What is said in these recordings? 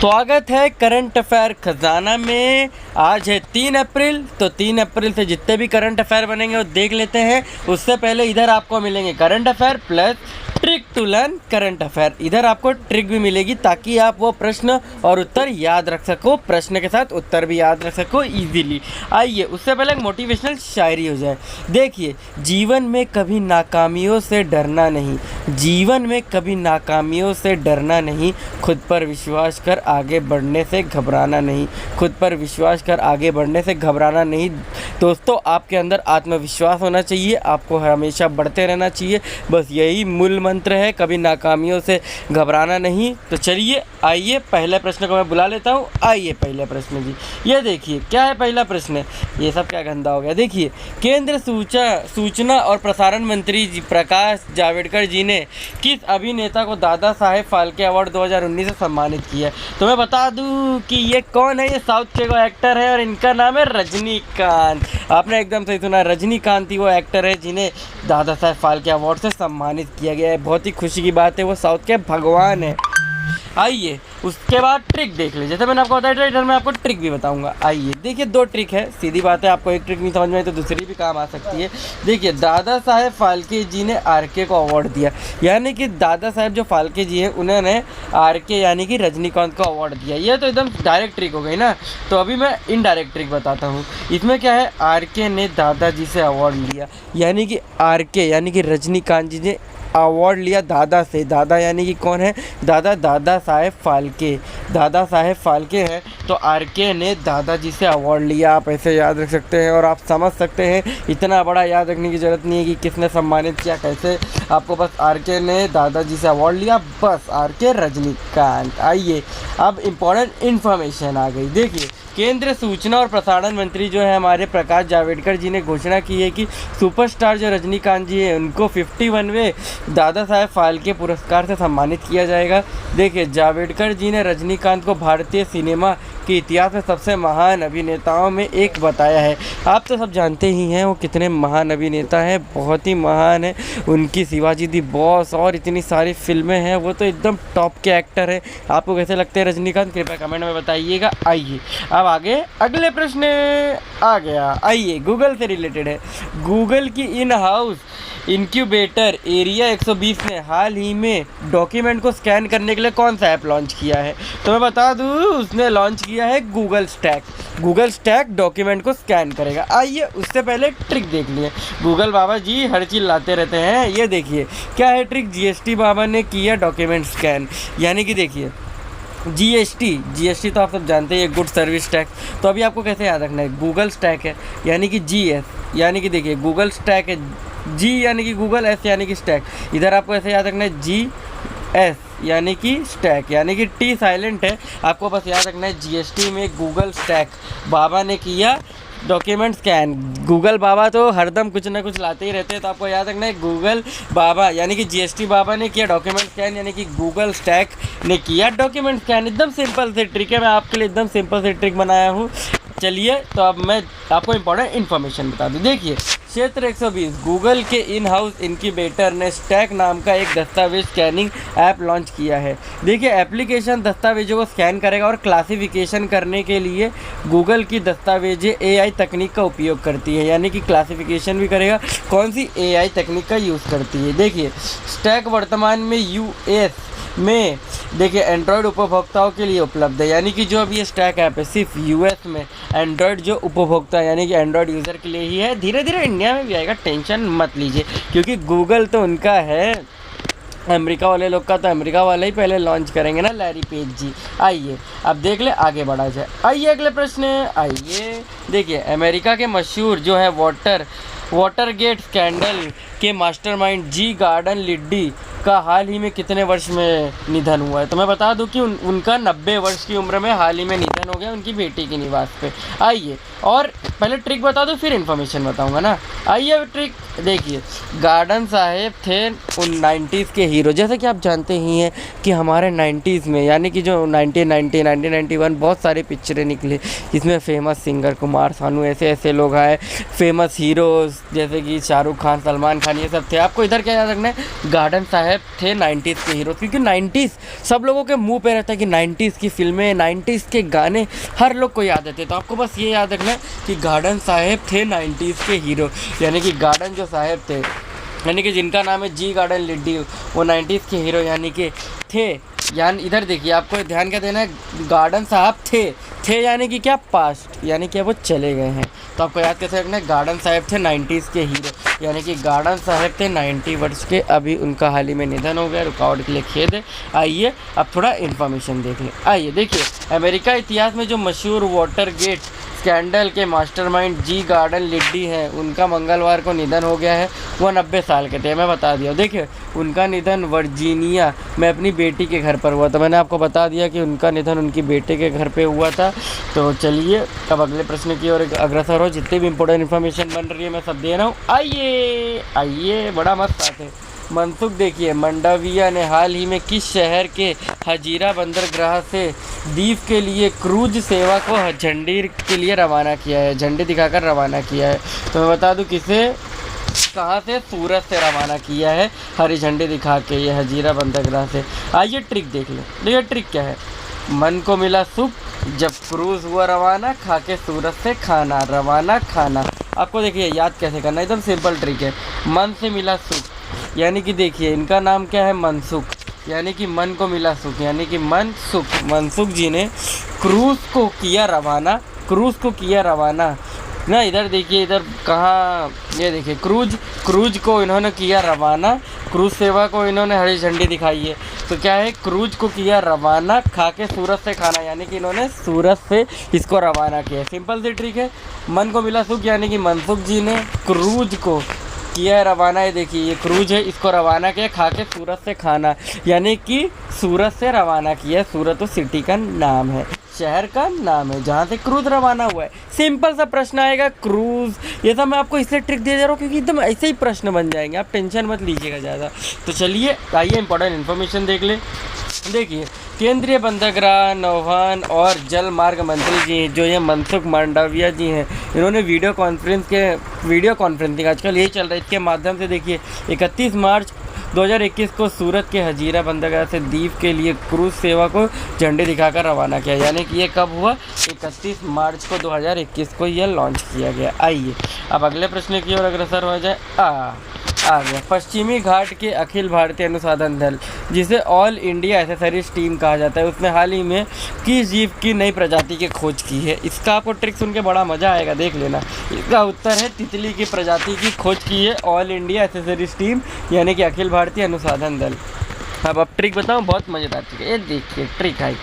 स्वागत है current affair खजाना में। आज है 3 अप्रैल, तो 3 अप्रैल से जितने भी करंट अफेयर बनेंगे वो देख लेते हैं। उससे पहले इधर आपको मिलेंगे current affair plus trick to learn current affair. इधर आपको ट्रिक भी मिलेगी ताकि आप वो प्रश्न और उत्तर याद रख सको, प्रश्न के साथ उत्तर भी याद रख सको इजीली। आइए उससे पहले एक मोटिवेशनल शायरी हो जाए। देखिए, जीवन में कभी नाकामियों से डरना नहीं, जीवन में कभी नाकामियों से डरना नहीं, खुद पर विश्वास कर आगे बढ़ने से घबराना नहीं, खुद पर विश्वास कर आगे बढ़ने से घबराना नहीं। दोस्तों, आपके अंदर आत्मविश्वास होना चाहिए, आपको हमेशा बढ़ते रहना चाहिए, बस यही मूल मंत्र है, कभी नाकामियों से घबराना नहीं। तो चलिए आइए पहले प्रश्न को मैं बुला लेता हूँ। आइए पहले प्रश्न जी, ये देखिए क्या है पहला प्रश्न। ये सब क्या गंदा हो गया। देखिए, केंद्र सूचना और प्रसारण मंत्री जी प्रकाश जावड़ेकर जी ने किस अभिनेता को दादा साहेब फाल्के अवार्ड 2019 से सम्मानित किया है। तो मैं बता दूं कि ये कौन है। ये साउथ के को एक्टर है और इनका नाम है रजनीकांत। आपने एकदम सही सुना, रजनीकांत ही वो एक्टर है जिन्हें दादा साहेब फाल्के अवार्ड से सम्मानित किया गया है। बहुत ही खुशी की बात है, वो साउथ के भगवान है। आइए उसके बाद ट्रिक देख लीजिए। जैसे मैंने आपको बताया इधर मैं आपको ट्रिक भी बताऊंगा। आइए देखिए, 2 ट्रिक है, सीधी बात है। आपको एक ट्रिक नहीं समझ में आई तो दूसरी भी काम आ सकती है। देखिए, दादा साहेब फाल्के जी ने आरके को अवार्ड दिया, यानी कि दादा साहेब जो फाल्के जी हैं उन्होंने आरके यानी कि रजनीकांत को अवार्ड दिया। ये तो एकदम डायरेक्ट ट्रिक हो गई ना। तो अभी मैं इनडायरेक्ट ट्रिक बताता हूँ। इसमें क्या है, आरके ने दादाजी से अवार्ड लिया, यानी कि आरके यानी कि रजनीकांत जी ने अवार्ड लिया दादा से। दादा यानी कि कौन है, दादा साहेब फाल्के, दादा साहेब फाल्के हैं। तो आरके ने दादाजी से अवार्ड लिया। आप ऐसे याद रख सकते हैं और आप समझ सकते हैं, इतना बड़ा याद रखने की ज़रूरत नहीं है कि किसने सम्मानित किया कैसे। आपको बस आरके ने दादाजी से अवार्ड लिया, बस आरके रजनीकांत। आइए अब इम्पोर्टेंट इन्फॉर्मेशन आ गई। देखिए, केंद्र सूचना और प्रसारण मंत्री जो है हमारे प्रकाश जावड़ेकर जी ने घोषणा की है कि सुपरस्टार जो रजनीकांत जी हैं उनको 51वें दादा साहेब फाल्के पुरस्कार से सम्मानित किया जाएगा। देखिए, जावड़ेकर जी ने रजनीकांत को भारतीय सिनेमा के इतिहास में सबसे महान अभिनेताओं में एक बताया है। आप तो सब जानते ही हैं वो कितने महान अभिनेता हैं, बहुत ही महान है। उनकी शिवाजी दी बॉस और इतनी सारी फिल्में हैं, वो तो एकदम टॉप के एक्टर हैं। आपको कैसे लगते हैं रजनीकांत, कृपया कमेंट में बताइएगा। आइए अब आगे अगले प्रश्न आ गया। आइए गूगल से रिलेटेड है। गूगल की इन हाउस इनक्यूबेटर एरिया 120 ने हाल ही में डॉक्यूमेंट को स्कैन करने के लिए कौन सा ऐप लॉन्च किया है। तो मैं बता दूं, उसने लॉन्च किया है Google stack. Google stack document को स्कैन करेगा। आइए उससे पहले ट्रिक देख लिए। गूगल बाबा जी हर चीज़ लाते रहते हैं। ये देखिए क्या है ट्रिक, जीएसटी बाबा ने किया डॉक्यूमेंट स्कैन। यानी कि देखिए, जीएसटी तो आप सब जानते हैं, गुड सर्विस टैक्स। तो अभी आपको कैसे याद रखना है, गूगल स्टैक है यानी कि जीएस, यानी कि देखिए गूगल स्टैक है, जी यानी कि गूगल, एस यानी कि स्टैक। इधर आपको ऐसे याद रखना है GS यानी कि स्टैक, यानी कि टी साइलेंट है। आपको बस याद रखना है जीएसटी में गूगल स्टैक बाबा ने किया डॉक्यूमेंट स्कैन। गूगल बाबा तो हरदम कुछ ना कुछ लाते ही रहते हैं, तो आपको याद रखना है गूगल बाबा यानी कि जीएसटी बाबा ने किया डॉक्यूमेंट स्कैन, यानी कि गूगल स्टैक ने किया डॉक्यूमेंट स्कैन। एकदम सिंपल से ट्रिक है, मैं आपके लिए एकदम सिंपल से ट्रिक बनाया हूँ। चलिए तो अब मैं आपको इंपॉर्टेंट इन्फॉर्मेशन बता दूँ। देखिए, क्षेत्र 120 गूगल के इन हाउस इनक्यूबेटर ने स्टैक नाम का एक दस्तावेज स्कैनिंग ऐप लॉन्च किया है। देखिए, एप्लीकेशन दस्तावेजों को स्कैन करेगा और क्लासिफिकेशन करने के लिए गूगल की दस्तावेजें AI तकनीक का उपयोग करती है, यानी कि क्लासिफिकेशन भी करेगा। कौन सी AI तकनीक का यूज़ करती है। देखिए, स्टैक वर्तमान में US में देखिए एंड्रॉयड उपभोक्ताओं के लिए उपलब्ध है, यानी कि जो अभी ये स्टैक ऐप है सिर्फ US में एंड्रॉयड जो उपभोक्ता है यानी कि एंड्रॉयड यूज़र के लिए ही है। धीरे धीरे इंडिया में भी आएगा, टेंशन मत लीजिए, क्योंकि गूगल तो उनका है, अमेरिका वाले लोग का तो अमेरिका वाले ही पहले लॉन्च करेंगे ना, लैरी पेज जी। आइए अब देख ले, आगे बढ़ा जाए। आइए अगले प्रश्न। आइए देखिए, अमेरिका के मशहूर जो है वाटरगेट स्कैंडल के मास्टरमाइंड जी गॉर्डन लिड्डी का हाल ही में कितने वर्ष में निधन हुआ है। तो मैं बता दूं कि उनका 90 वर्ष की उम्र में हाल ही में निधन हो गया, उनकी बेटी के निवास पे। आइए और पहले ट्रिक बता दो फिर इन्फॉर्मेशन बताऊंगा ना। आइए अब ट्रिक देखिए। गार्डन साहब थे उन 90s के हीरो। जैसे कि आप जानते ही हैं कि हमारे 90s में यानी कि जो 1990 1991 बहुत सारी पिक्चरें निकली जिसमें फेमस सिंगर कुमार सानू ऐसे ऐसे लोग आए, फेमस हीरोज़ जैसे कि शाहरुख खान, सलमान खान, ये सब थे। आपको इधर क्या याद रखना है, गार्डन साहब थे 90s के हीरो, क्योंकि 90s सब लोगों के मुंह पे रहता है कि 90s की फिल्में, 90s के गाने हर लोग को याद रहते। तो आपको बस ये याद रखना है कि गार्डन साहब थे 90s के हीरो, यानी कि गार्डन जो साहब थे यानी कि जिनका नाम है जी गार्डन लिड्डी, वो 90s के हीरो यानी कि थे। यानी इधर देखिए आपको ध्यान क्या देना है, गार्डन साहब थे यानी कि क्या, पास्ट, यानी कि वो चले गए हैं। तो आपको याद कैसे रखना है, गार्डन साहब थे 90s के हीरो, यानी कि गार्डन साहब थे 90 वर्ष के, अभी उनका हाल ही में निधन हो गया, रुकावट के लिए खेद है। आइए अब थोड़ा इन्फॉर्मेशन देख लें। आइए देखिए, अमेरिका इतिहास में जो मशहूर वाटर गेट स्कैंडल के मास्टरमाइंड जी गार्डन लिड्डी हैं, उनका मंगलवार को निधन हो गया है। वो 90 साल के थे, मैं बता दिया। देखिए उनका निधन वर्जीनिया में अपनी बेटी के घर पर हुआ था। मैंने आपको बता दिया कि उनका निधन उनकी बेटे के घर पे हुआ था। तो चलिए अब अगले प्रश्न की ओर अग्रसर हो। जितनी भी इंपॉर्टेंट इन्फॉर्मेशन बन रही है मैं सब दे रहा हूँ। आइए बड़ा मस्त बात है। मनसुख देखिए, मंडाविया ने हाल ही में किस शहर के हजीरा बंदरगाह से द्वीप के लिए क्रूज सेवा को झंडी के लिए रवाना किया है, झंडी दिखाकर रवाना किया है। तो मैं बता दूं किसे, कहाँ से, सूरत से रवाना किया है हरी झंडी दिखा के, ये हजीरा बंदरगाह से। आइए ट्रिक देख लें। देखिए ट्रिक क्या है, मन को मिला सुख जब क्रूज हुआ रवाना, खा के सूरत से खाना, रवाना खाना। आपको देखिए याद कैसे करना, एकदम सिंपल ट्रिक है। मन से मिला सुख यानी कि देखिए इनका नाम क्या है, मनसुख, यानी कि मन को मिला सुख, यानी कि मनसुख, मनसुख जी ने क्रूज को किया रवाना, क्रूज को किया रवाना ना। इधर देखिए, इधर कहाँ, ये देखिए क्रूज को इन्होंने किया रवाना, क्रूज सेवा को इन्होंने हरी झंडी दिखाई है। तो क्या है, क्रूज को किया रवाना, खा के सूरत से खाना, यानी कि इन्होंने सूरत से इसको रवाना किया। सिंपल सी ट्रिक है। मन को मिला सुख यानी कि मनसुख जी ने क्रूज को किया है रवाना। ये देखिए ये क्रूज है, इसको रवाना किया, खा के सूरत से खाना, यानी कि सूरत से रवाना किया। सूरत तो सिटी का नाम है, शहर का नाम है जहाँ से क्रूज रवाना हुआ है। सिंपल सा प्रश्न आएगा, क्रूज। ये सब मैं आपको इसलिए ट्रिक दे जा रहा हूँ क्योंकि एकदम ऐसे ही प्रश्न बन जाएंगे, आप टेंशन मत लीजिएगा ज़्यादा। तो चलिए आइए इंपॉर्टेंट इन्फॉर्मेशन देख ले। देखिए, केंद्रीय बंदरगाह, नौवहन और जल मार्ग मंत्री जी जो ये मनसुख मांडविया जी हैं, इन्होंने वीडियो कॉन्फ्रेंसिंग आजकल यही चल रहा है, इसके माध्यम से देखिए 31 मार्च 2021 को सूरत के हजीरा बंदरगाह से द्वीप के लिए क्रूज सेवा को झंडी दिखाकर रवाना किया। यानी कि ये कब हुआ, 31 मार्च को 2021 को यह लॉन्च किया गया। आइए अब अगले प्रश्न की ओर अग्रसर हो जाए। आ गया। पश्चिमी घाट के अखिल भारतीय अनुसंधान दल, जिसे ऑल इंडिया एसेसरीज टीम कहा जाता है, उसने हाल ही में किस जीव की नई प्रजाति की खोज की है। इसका आपको ट्रिक सुन के बड़ा मज़ा आएगा, देख लेना। इसका उत्तर है तितली की प्रजाति की खोज की है ऑल इंडिया एसेसरीज टीम, यानी कि अखिल भारतीय अनुसंधान दल। अब ट्रिक बताऊँ, बहुत मज़ेदार ट्रिक है। ये देखिए ट्रिक आई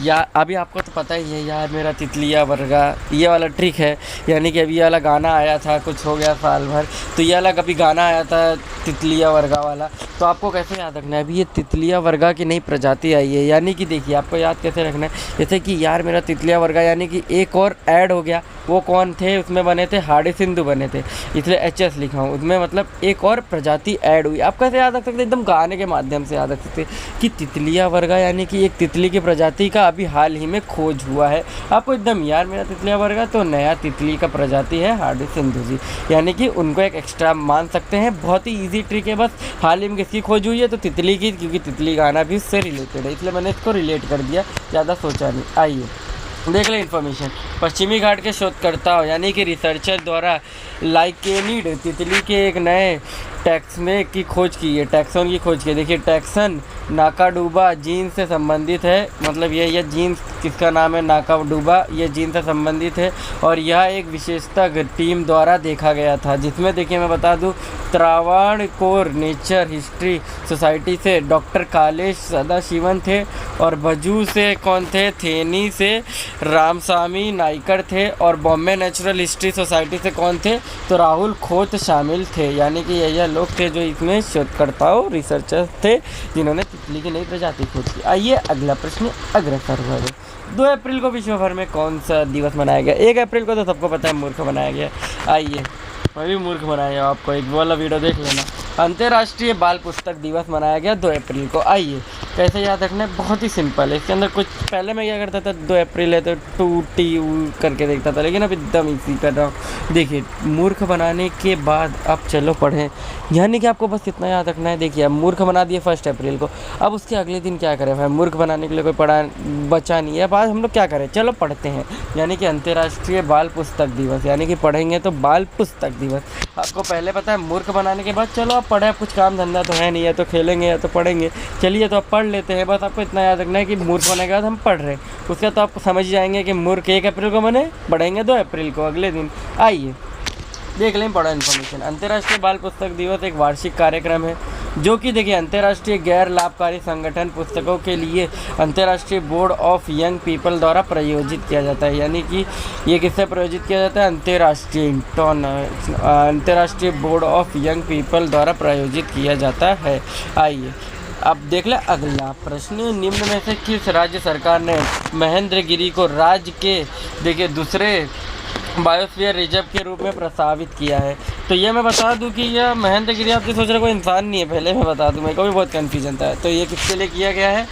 यार, अभी आपको तो पता ही है यार, मेरा तितलिया वर्गा, ये वाला ट्रिक है। यानी कि अभी ये वाला गाना आया था, कुछ हो गया साल भर, तो ये वाला कभी गाना आया था तितलिया वर्गा वाला। तो आपको कैसे याद रखना है, अभी ये तितलिया वर्गा की नई प्रजाति आई है। यानी कि देखिए आपको याद कैसे रखना है, जैसे कि यार मेरा तितलिया वर्गा, यानी कि एक और ऐड हो गया। वो कौन थे, उसमें बने थे हाड़ी सिंधु बने थे, इसलिए HS लिखा हूँ, उसमें मतलब एक और प्रजाति ऐड हुई। आप कैसे याद रख सकते, एकदम गाने के माध्यम से याद रख सकते कि तितलिया वर्गा यानी कि एक तितली की प्रजाति का अभी हाल ही में खोज हुआ है। आपको एकदम यार मेरा तितलिया वर्गा, तो नया तितली का प्रजाति है हाड़ी सिंधु जी, यानी कि उनको एक एक्स्ट्रा मान सकते हैं। बहुत ही ईजी ट्रिक है, बस हाल ही में किसकी खोज हुई है, तो तितली की, क्योंकि तितली गाना भी उससे रिलेटेड है, इसलिए मैंने इसको रिलेट कर दिया, ज़्यादा सोचा नहीं। आइए देख लें इन्फॉर्मेशन। पश्चिमी घाट के शोधकर्ताओं यानी कि रिसर्चर द्वारा लाइकेनिड तितली के एक नए टैक्सने की खोज की है, टैक्सन की खोज की है। देखिए टैक्सन नाकाडूबा जीन्स से संबंधित है, मतलब ये जीन्स किसका नाम है, नाकाडूबा, ये जीन्स से संबंधित है। और यह एक विशेषज्ञ टीम द्वारा देखा गया था, जिसमें देखिए मैं बता दूं, त्रावणकोर नेचर हिस्ट्री सोसाइटी से डॉक्टर कालेश सदाशिवन थे, और भजू से कौन थे, थेनी से रामस्वामी नाइकर थे, और बॉम्बे नेचुरल हिस्ट्री सोसाइटी से कौन थे, तो राहुल खोत शामिल थे। यानी कि यह लोग थे जो इसमें शोधकर्ताओं रिसर्चर्स थे जिन्होंने तितली की नई प्रजाति खोज की। आइए अगला प्रश्न अग्रसर बढ़े। 2 अप्रैल को विश्व भर में कौन सा दिवस मनाया गया? 1 अप्रैल को तो सबको पता है मूर्ख बनाया गया। आइए मैं भी मूर्ख बनाया, आपको एक वाला वीडियो देख लेना। अंतर्राष्ट्रीय बाल पुस्तक दिवस मनाया गया 2 अप्रैल को। आइए कैसे याद रखना है, बहुत ही सिंपल है। इसके अंदर कुछ पहले मैं क्या करता था, 2 अप्रैल है तो 2 करके देखता था, लेकिन अब एकदम इजी कर रहा हूँ। देखिए मूर्ख बनाने के बाद अब चलो पढ़ें, यानी कि आपको बस इतना याद रखना है। देखिए अब मूर्ख बना दिए 1 अप्रैल को, अब उसके अगले दिन क्या करें भाई, मूर्ख बनाने के लिए कोई पढ़ा बचा नहीं है। अब आज हम लोग क्या करें, चलो पढ़ते हैं। यानी कि अंतर्राष्ट्रीय बाल पुस्तक दिवस, यानी कि पढ़ेंगे तो बाल पुस्तक दिवस। आपको पहले पता है मूर्ख बनाने के बाद चलो आप पढ़े, कुछ काम धंधा तो है नहीं, है तो खेलेंगे या तो पढ़ेंगे। चलिए तो आप पढ़ लेते हैं। बस आपको इतना याद रखना है कि मूर्ख होने के बाद हम पढ़ रहे हैं, उसका तो आप समझ जाएंगे कि मूर्ख 1 अप्रैल को बने, पढ़ेंगे 2 अप्रैल को अगले दिन। आइए देख लें बड़ा इन्फॉर्मेशन। अंतर्राष्ट्रीय बाल पुस्तक दिवस एक वार्षिक कार्यक्रम है जो कि देखिए अंतर्राष्ट्रीय गैर लाभकारी संगठन पुस्तकों के लिए अंतर्राष्ट्रीय बोर्ड ऑफ यंग पीपल द्वारा प्रायोजित किया जाता है। यानी कि ये किससे प्रायोजित किया जाता है, अंतर्राष्ट्रीय बोर्ड ऑफ यंग पीपल द्वारा प्रायोजित किया जाता है। आइए अब देख ले अगला प्रश्न। निम्न में से किस राज्य सरकार ने महेंद्रगिरी को राज्य के देखिए दूसरे बायोस्फीयर रिजर्व के रूप में प्रस्तावित किया है? तो ये मैं बता दूं कि यह महेंद्रगिरी, आप जो सोच रहे कोई इंसान नहीं है, पहले मैं बता दूं, मेरे को भी बहुत कन्फ्यूजन था। तो ये किसके लिए किया गया है,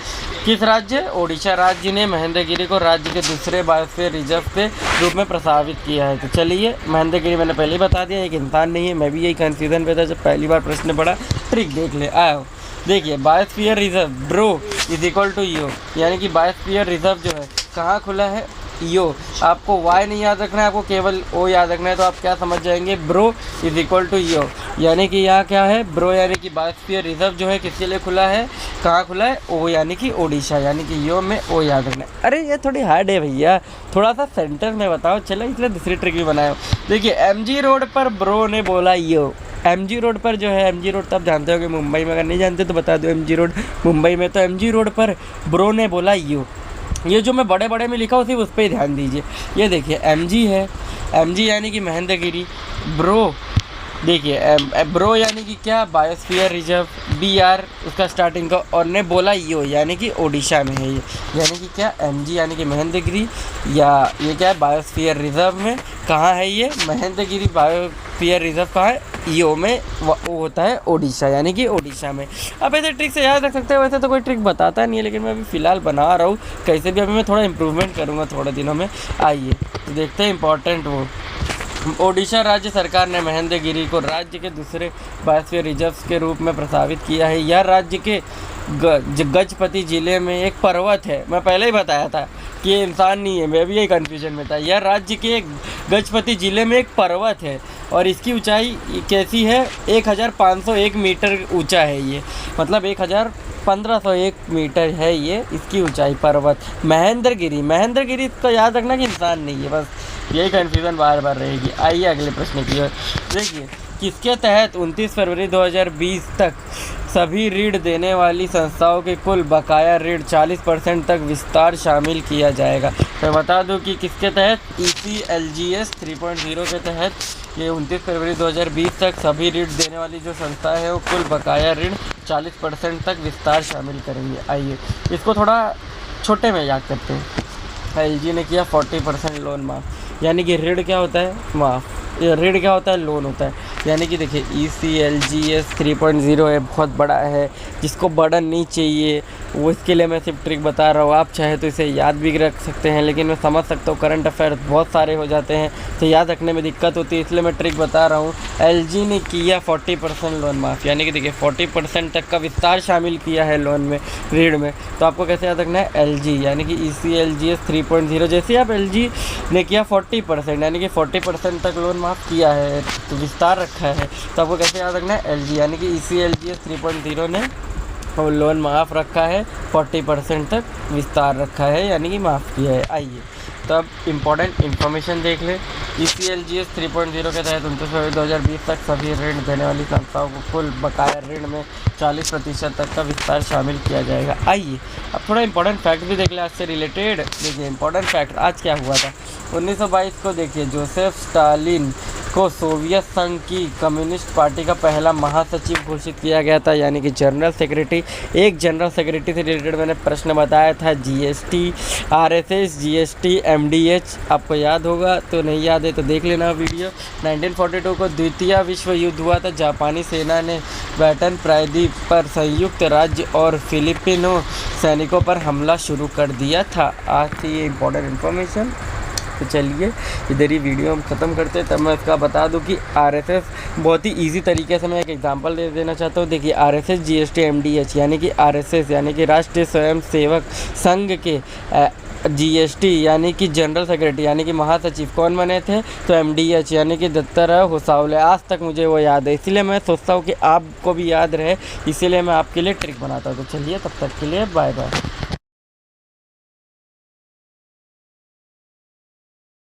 किस राज्य, ओडिशा राज्य ने महेंद्रगिरी को राज्य के दूसरे बायोस्फीयर रिजर्व के रूप में प्रस्तावित किया है। तो चलिए महेंद्रगिरी मैंने पहले ही बता दिया, एक इंसान नहीं है। मैं भी यही कन्फ्यूजन पे था जब पहली बार प्रश्न पढ़ा। ट्रिक देख ले आओ। देखिए biosphere reserve bro is equal to yo, यानी कि बायोस्फीयर रिजर्व जो है कहाँ खुला है, यो। आपको वाई नहीं याद रखना है, आपको केवल ओ याद रखना है। तो आप क्या समझ जाएंगे, bro is equal to yo, यानी कि यहाँ क्या है, ब्रो यानी कि बायोस्फीयर रिजर्व जो है किसके लिए खुला है, कहाँ खुला है, ओ यानी कि ओडिशा, यानी कि यो में ओ याद रखना है। अरे ये थोड़ी हार्ड है भैया, थोड़ा सा सेंटेंस में बताओ। चलो इसलिए दूसरी ट्रिक भी बनाया। देखिए एमजी रोड पर ब्रो ने बोला यो। एमजी रोड पर जो है, एमजी रोड तो आप जानते हो कि मुंबई में, अगर नहीं जानते तो बता दो, एमजी रोड मुंबई में। तो एमजी रोड पर ब्रो ने बोला यो। ये जो मैं बड़े बड़े में लिखा हूँ सिर्फ उस पर ही ध्यान दीजिए। ये देखिए एमजी है, एमजी यानी कि महेंद्रगिरी, ब्रो देखिए ब्रो यानी कि क्या, बायोस्फीयर रिजर्व, बीआर उसका स्टार्टिंग का, और ने बोला यो यानी कि ओडिशा में है ये, यानी कि क्या एमजी यानी कि महेंद्रगिरी, या ये क्या है बायोस्फीयर रिजर्व में, कहाँ है ये महेंद्रगिरी बायोस्फीयर रिजर्व कहाँ है, यो में, वो होता है ओडिशा, यानी कि ओडिशा में। अब ऐसे ट्रिक से याद रख सकते हैं, वैसे तो कोई ट्रिक बताता नहीं है, लेकिन मैं अभी फ़िलहाल बना रहा हूँ, कैसे भी अभी मैं थोड़ा इम्प्रूवमेंट करूँगा थोड़े दिनों में। आइए तो देखते हैं इंपॉर्टेंट वो। ओडिशा राज्य सरकार ने महेंद्रगिरी को राज्य के दूसरे बायोस्फीयर रिजर्व के रूप में प्रस्तावित किया है। यह राज्य के गजपति जिले में एक पर्वत है। मैं पहले ही बताया था कि ये इंसान नहीं है, मैं भी यही कन्फ्यूजन में था। यह राज्य के गजपति जिले में एक पर्वत है और इसकी ऊंचाई कैसी है, 1501 मीटर ऊंचा है ये, मतलब 1501 मीटर है ये इसकी ऊंचाई पर्वत। महेंद्रगिरी तो याद रखना कि इंसान नहीं है, बस यही कन्फ्यूज़न बार बार रहेगी। आइए अगले प्रश्न की ओर। देखिए किसके तहत 29 फरवरी 2020 तक सभी ऋण देने वाली संस्थाओं के कुल बकाया ऋण 40% तक विस्तार शामिल किया जाएगा। मैं बता दूं कि किसके तहत, ECLGS 3.0 के तहत ये 29 फरवरी 2020 तक सभी ऋण देने वाली जो संस्था है वो कुल बकाया ऋण 40% तक विस्तार शामिल करेंगे। आइए इसको थोड़ा छोटे में याद करते हैं। LG ने किया 40% लोन माफ़, यानी कि ऋण क्या होता है, माफ़, ऋण क्या होता है, लोन होता है। यानी कि देखिए ECLGS 3.0 है, बहुत बड़ा है, जिसको बर्डन नहीं चाहिए वो, इसके लिए मैं सिर्फ ट्रिक बता रहा हूँ। आप चाहे तो इसे याद भी रख सकते हैं, लेकिन मैं समझ सकता हूँ करंट अफेयर बहुत सारे हो जाते हैं तो याद रखने में दिक्कत होती है, इसलिए मैं ट्रिक बता रहा हूँ। LG ने किया 40% लोन माफ़, यानी कि देखिए 40% तक का विस्तार शामिल किया है लोन में, ऋण में। तो आपको कैसे याद रखना है, LG यानी कि ECLGS 3.0। जैसे आप LG ने किया 40%, यानी कि 40% तक लोन माफ़ किया है तो विस्तार रखा है, तो आपको कैसे याद रखना है, LG यानी कि ECLGS 3.0 ने और लोन माफ़ रखा है, 40% तक विस्तार रखा है, यानी कि माफ़ किया है। आइए तो अब इम्पॉर्टेंट इन्फॉर्मेशन देख लें। ECLGS 3.0 के तहत 29 फरवरी 2020 तक सभी ऋण देने वाली संस्थाओं को कुल बकाया ऋण में 40% तक का विस्तार शामिल किया जाएगा। आइए अब थोड़ा इंपॉर्टेंट फैक्ट भी देख लें आज से रिलेटेड। देखिए इंपॉर्टेंट फैक्ट आज क्या हुआ था, 1922 को देखिए जोसेफ स्टालिन को सोवियत संघ की कम्युनिस्ट पार्टी का पहला महासचिव घोषित किया गया था, यानी कि जनरल सेक्रेटरी। एक जनरल सेक्रेटरी से रिलेटेड मैंने प्रश्न बताया था, जीएसटी, आरएसएस, जीएसटी, एमडीएच, आपको याद होगा, तो नहीं याद है तो देख लेना वीडियो। 1942 को द्वितीय विश्व युद्ध हुआ था। जापानी सेना ने बैटन प्रायद्वीप पर संयुक्त राज्य और फिलिपिनो सैनिकों पर हमला शुरू कर दिया था। आज थी ये इंपॉर्टेंट इन्फॉर्मेशन। तो चलिए इधर ही वीडियो हम ख़त्म करते हैं। तब मैं इसका बता दूं कि आरएसएस बहुत ही इजी तरीके से मैं एक एग्जांपल दे देना चाहता हूं। देखिए आरएसएस, जीएसटी, एमडीएच, यानी कि आरएसएस यानी कि राष्ट्रीय स्वयंसेवक संघ के जीएसटी यानी कि जनरल सेक्रेटरी यानी कि महासचिव कौन बने थे, तो एमडीएच यानी कि दत्ताराव होसावले। आज तक मुझे वो याद है, इसीलिए मैं सोचता हूँ कि आपको भी याद रहे, इसीलिए मैं आपके लिए ट्रिक बनाता हूँ। तो चलिए तब तक के लिए बाय बाय।